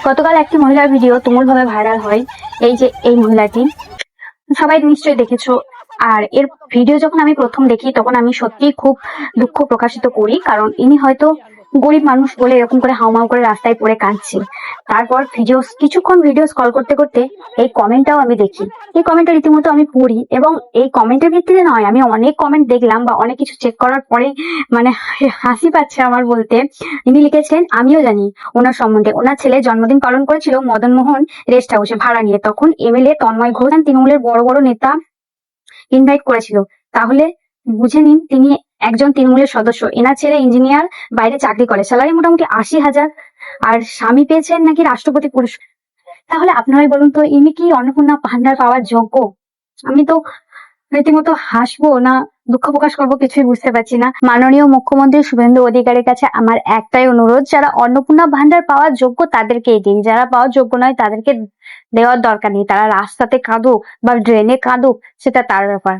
গতকাল একটি মহিলার ভিডিও তুমুলভাবে ভাইরাল হয়। এই যে এই মহিলাটি সবাই নিশ্চয়ই দেখেছো। আর এর ভিডিও যখন আমি প্রথম দেখি তখন আমি সত্যিই খুব দুঃখ প্রকাশিত করি, কারণ ইনি হয়তো গরিব মানুষ বলে এরকম করে হাউমাউ করে রাস্তায় পড়ে কাঁদছে। তারপর কিছুক্ষণ ভিডিও স্ক্রল করতে করতে এই কমেন্টটাও আমি দেখি। এই কমেন্টটা রীতিমতো আমি পড়ি, এবং এই কমেন্টের ভিত্তিতে নয়, আমি অনেক কমেন্ট দেখলাম বা অনেক কিছু চেক করার পরে মানে হাসি পাচ্ছে আমার বলতে। ইনি লিখেছেন, আমিও জানি ওনার সম্বন্ধে। ওনার ছেলে জন্মদিন পালন করেছিল মদন মোহন রেস্ট হাউসে ভাড়া নিয়ে। তখন এমএলএ তন্ময় ঘোষ তৃণমূলের বড় বড় নেতা ইনভাইট করেছিল। তাহলে বুঝে নিন তিনি একজন তৃণমূলের সদস্য। এনার ছেলে ইঞ্জিনিয়ার, বাইরে চাকরি করে, স্যালারি মোটামুটি 80,000, আর স্বামী পেয়েছেন নাকি রাষ্ট্রপতি পুরস্কার। তাহলে আপনারাই বলুন তো, ইনি কি অন্নপূর্ণা ভান্ডার পাওয়ার যোগ্য? আমি তো রীতিমতো হাসবো না দুঃখ প্রকাশ করবো কিছুই বুঝতে পারছি না। মাননীয় মুখ্যমন্ত্রী শুভেন্দু অধিকারীর কাছে আমার একটাই অনুরোধ, যারা অন্নপূর্ণা ভান্ডার পাওয়ার যোগ্য তাদেরকেই দিন, যারা পাওয়ার যোগ্য নয় তাদেরকে দেওয়ার দরকার নেই। তারা রাস্তাতে কাঁদুক বা ড্রেনে কাঁদুক, সেটা তার ব্যাপার।